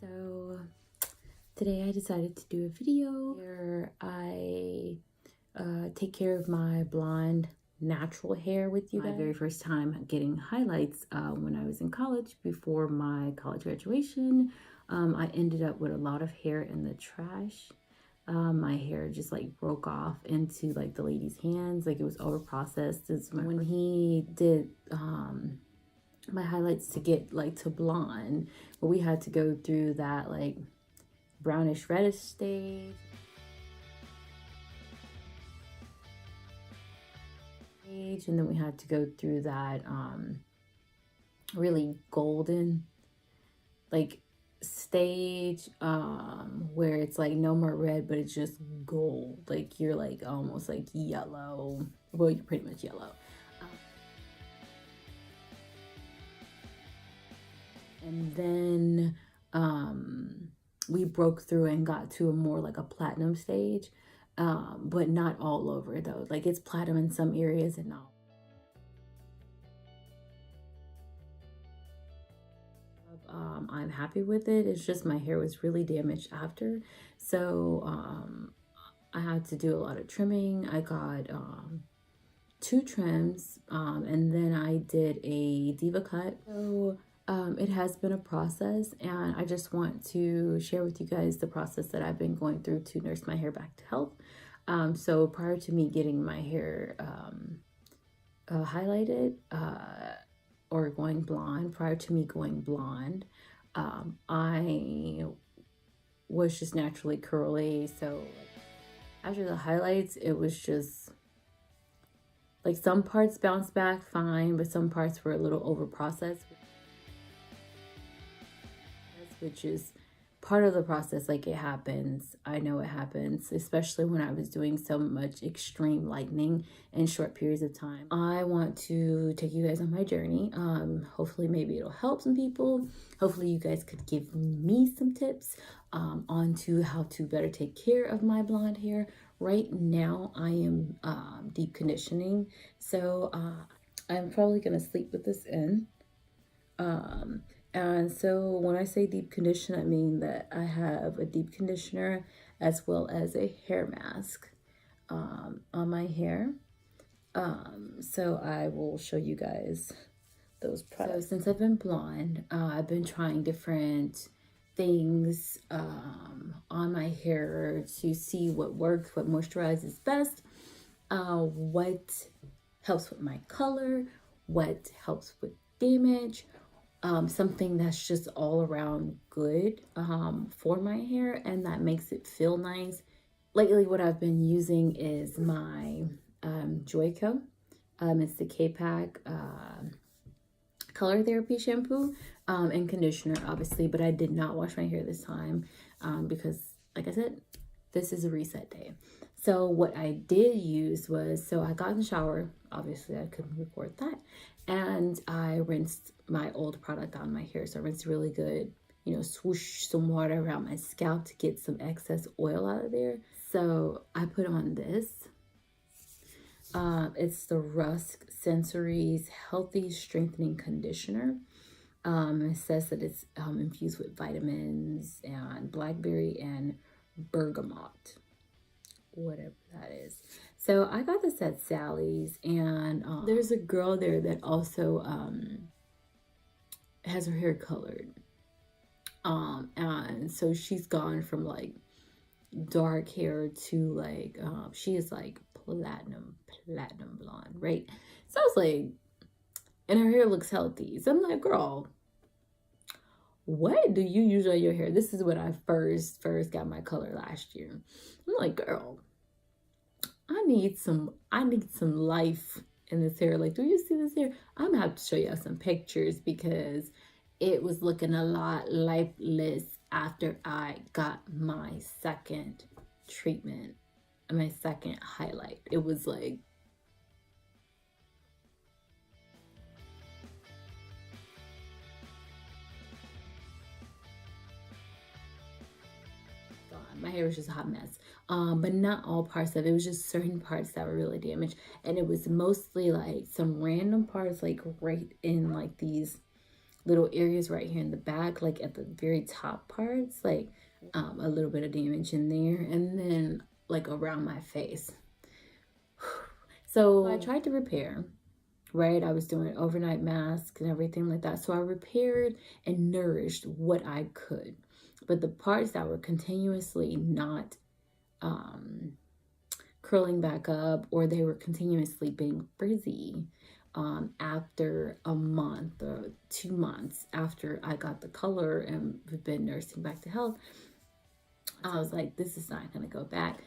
So today I decided to do a video where I take care of my blonde natural hair with you guys. My very first time getting highlights when I was in college before my college graduation. I ended up with a lot of hair in the trash. My hair just like broke off into like the lady's hands, like it was over processed. When he did my highlights to get like to blonde, but we had to go through that like brownish reddish stage, and then we had to go through that really golden like stage where it's like no more red, but it's just gold, like you're like almost like yellow. Well, you're pretty much yellow. And then we broke through and got to a more like a platinum stage, but not all over though. Like it's platinum in some areas and not. I'm happy with it. It's just my hair was really damaged after, so I had to do a lot of trimming. I got 2 trims, and then I did a diva cut. So it has been a process, and I just want to share with you guys the process that I've been going through to nurse my hair back to health. So prior to me getting my hair highlighted or going blonde, prior to me going blonde, I was just naturally curly. So after the highlights, it was just like some parts bounced back fine, but some parts were a little over processed, which is part of the process. Like it happens. I know it happens, especially when I was doing so much extreme lightening in short periods of time. I want to take you guys on my journey. Hopefully maybe it'll help some people. Hopefully you guys could give me some tips on to how to better take care of my blonde hair. Right now I am deep conditioning, so I'm probably gonna sleep with this in. And so when I say deep condition, I mean that I have a deep conditioner as well as a hair mask on my hair. So I will show you guys those products. So since I've been blonde, I've been trying different things on my hair to see what works, what moisturizes best, what helps with my color, what helps with damage, something that's just all around good for my hair and that makes it feel nice. Lately what I've been using is my Joico. It's the Kpak color therapy shampoo and conditioner, obviously, but I did not wash my hair this time because, like I said, this is a reset day. So what I did use was, so I got in the shower, obviously I couldn't record that, and I rinsed my old product on my hair. So I rinsed really good, you know, swoosh some water around my scalp to get some excess oil out of there. So I put on this. It's the Rusk Sensory's Healthy Strengthening Conditioner. It says that it's infused with vitamins and blackberry and bergamot, whatever that is. So I got this at Sally's, and there's a girl there that also has her hair colored, and so she's gone from like dark hair to like she is like platinum blonde, right? So I was like, and her hair looks healthy, so I'm like, girl, what do you use on your hair? This is when I first got my color last year. I'm like, girl, I need some life in this hair. Like, do you see this hair? I'm gonna have to show you some pictures because it was looking a lot lifeless after I got my second treatment, my second highlight. It was like, my hair was just a hot mess. But not all parts of it. It was just certain parts that were really damaged, and it was mostly like some random parts, like right in like these little areas right here in the back, like at the very top parts, like a little bit of damage in there, and then like around my face. So I tried to repair, right? I was doing overnight masks and everything like that. So I repaired and nourished what I could. But the parts that were continuously not curling back up, or they were continuously being frizzy, after a month or 2 months after I got the color and been nursing back to health, I was like, this is not going to go back.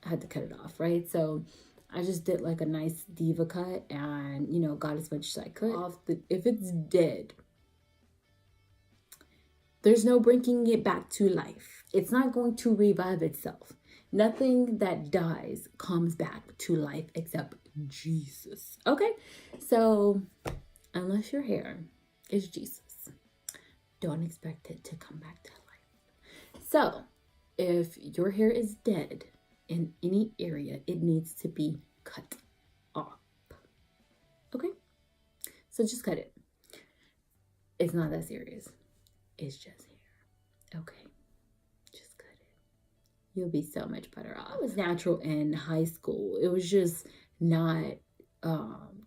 I had to cut it off, right? So I just did like a nice diva cut and, you know, got as much as I could off. If it's dead, there's no bringing it back to life. It's not going to revive itself. Nothing that dies comes back to life except Jesus. Okay? So, unless your hair is Jesus, don't expect it to come back to life. So, if your hair is dead in any area, it needs to be cut off. Okay? So, just cut it. It's not that serious. It's just hair. Okay? Just cut it. You'll be so much better off. I was natural in high school. It was just not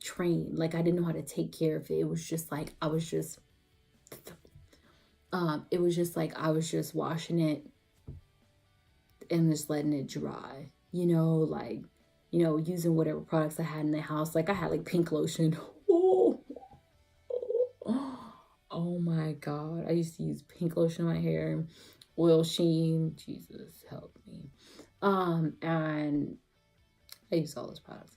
trained. Like, I didn't know how to take care of it. It was just like I was just washing it and just letting it dry, you know, like, you know, using whatever products I had in the house. Like, I had like pink lotion. Oh my God. I used to use pink lotion on my hair, oil sheen, Jesus help me. And I used all those products.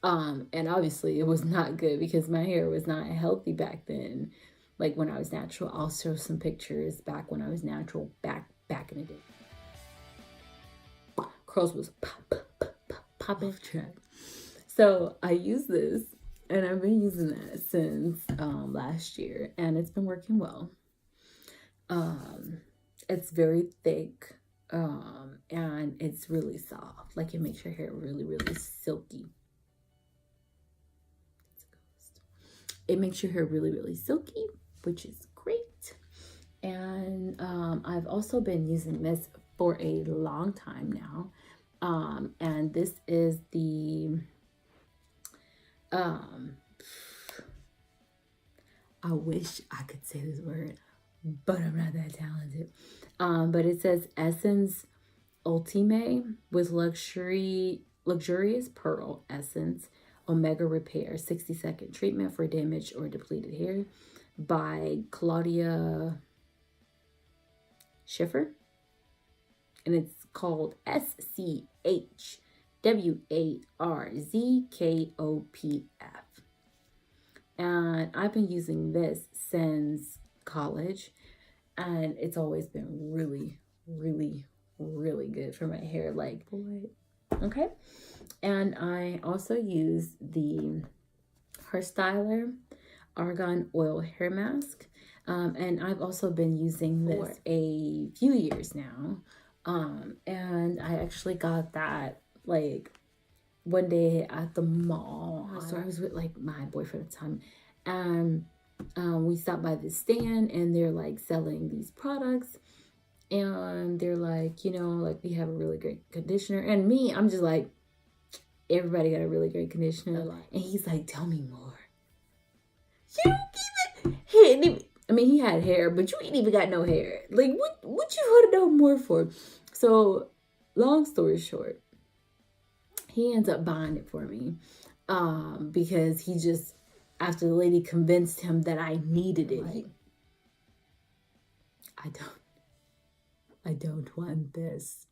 And obviously it was not good because my hair was not healthy back then. Like when I was natural. I'll show some pictures back when I was natural, back in the day. Curls was pop off track. So I use this, and I've been using that since last year, and it's been working well. It's very thick, and it's really soft. Like, it makes your hair really, really silky. It makes your hair really, really silky, which is great. And I've also been using this for a long time now. And this is the I wish I could say this word, but I'm not that talented. But it says Essence Ultime with luxurious pearl essence, Omega Repair, 60-second treatment for damaged or depleted hair, by Claudia Schiffer. And it's called SCHWARZKOPF. And I've been using this since college, and it's always been really, really, really good for my hair. Like, okay. And I also use the Hair Styler Argan Oil Hair Mask. And I've also been using this for a few years now. And I actually got that like one day at the mall. So I was with like my boyfriend at the time, and we stopped by this stand, and they're like selling these products, and they're like, you know, like, we have a really great conditioner. And me, I'm just like, everybody got a really great conditioner. And he's like, tell me more. You don't even, he had hair, but you ain't even got no hair. Like, what you want to know more for? So, long story short, he ends up buying it for me, because he just, after the lady convinced him that I needed it, I don't want this.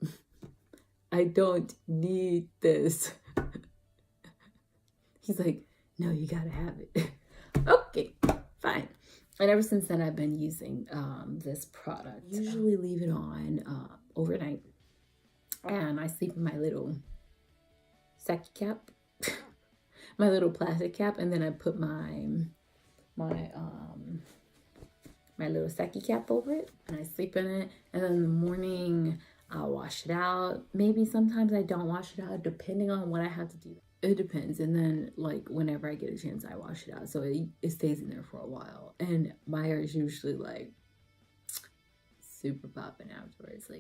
I don't need this. He's like, no, you gotta have it. Okay, fine. And ever since then, I've been using this product. I usually leave it on overnight, and I sleep in my little Saki cap, my little plastic cap, and then I put my little Saki cap over it, and I sleep in it. And then in the morning, I'll wash it out. Maybe sometimes I don't wash it out, depending on what I have to do. it depends. And then like whenever I get a chance, I wash it out, so it stays in there for a while. And my hair is usually like super popping afterwards.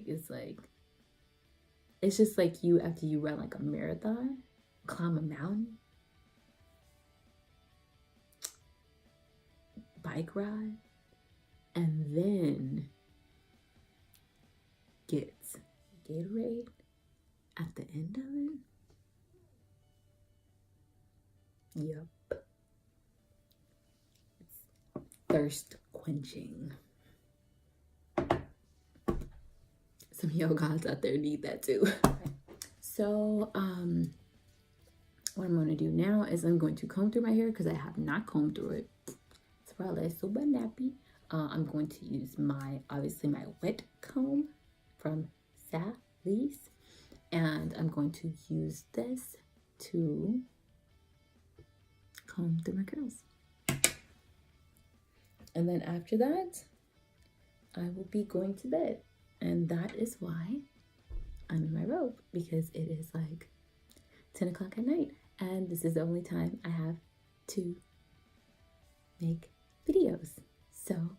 It's just like you after you run like a marathon, climb a mountain, bike ride, and then get Gatorade at the end of it. Yep. It's thirst quenching. Some yo gods out there need that too. So, what I'm going to do now is I'm going to comb through my hair because I have not combed through it. It's probably super nappy. I'm going to use obviously my wet comb from Sally's, and I'm going to use this to comb through my curls. And then after that, I will be going to bed. And that is why I'm in my robe, because it is like 10 o'clock at night. And this is the only time I have to make videos. So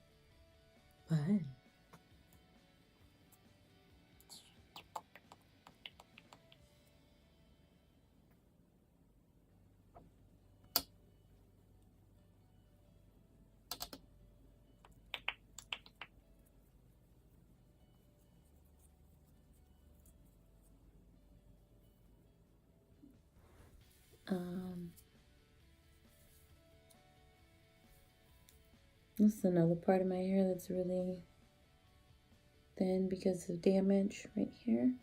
fun. This is another part of my hair that's really thin because of damage right here.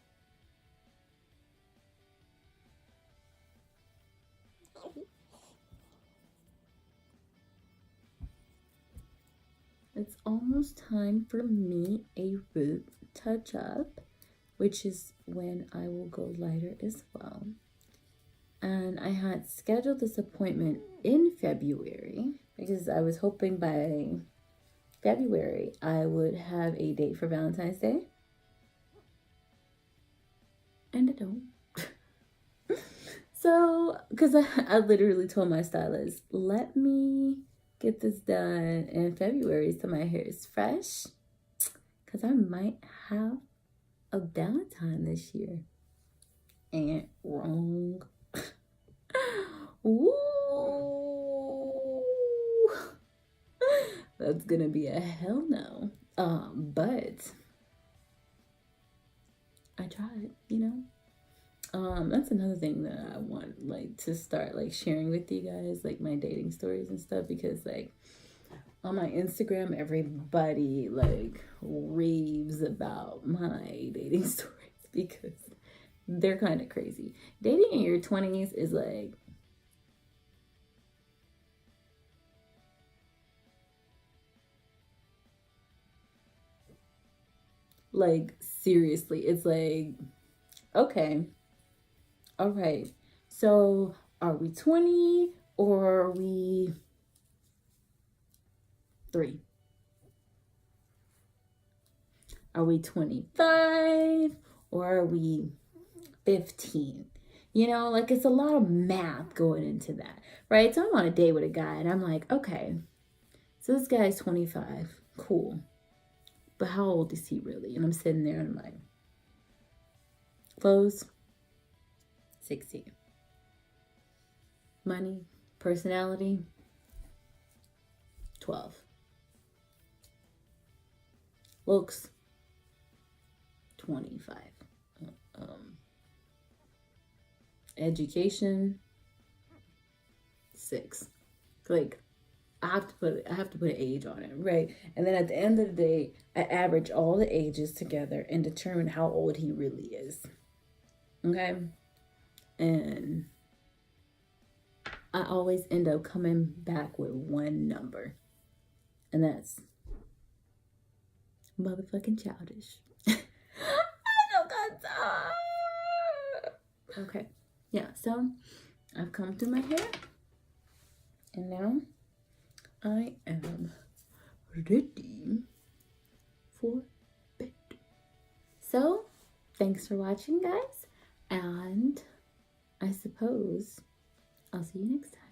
It's almost time for me a root touch up, which is when I will go lighter as well. And I had scheduled this appointment in February because I was hoping by February I would have a date for Valentine's Day. And I don't. So, because I literally told my stylist, let me get this done in February so my hair is fresh, because I might have a Valentine this year. And wrong. Ooh. That's gonna be a hell no. But I tried, you know. That's another thing that I want like to start like sharing with you guys, like my dating stories and stuff, because like on my Instagram everybody like raves about my dating stories because they're kind of crazy. Dating in your 20s is like seriously, it's like, okay, all right, so are we 20 or are we 3? Are we 25 or are we 15? You know, like it's a lot of math going into that, right? So I'm on a date with a guy and I'm like, okay, so this guy's 25, cool. But how old is he really? And I'm sitting there and I'm like, clothes, 16. Money, personality, 12. Looks, 25. Education, 6. Like, I have to put an age on it, right? And then at the end of the day, I average all the ages together and determine how old he really is. Okay? And I always end up coming back with one number. And that's motherfucking childish. I don't got time. Okay. Yeah, so I've come through my hair. And now I am ready for bed. So, thanks for watching, guys. And I suppose I'll see you next time.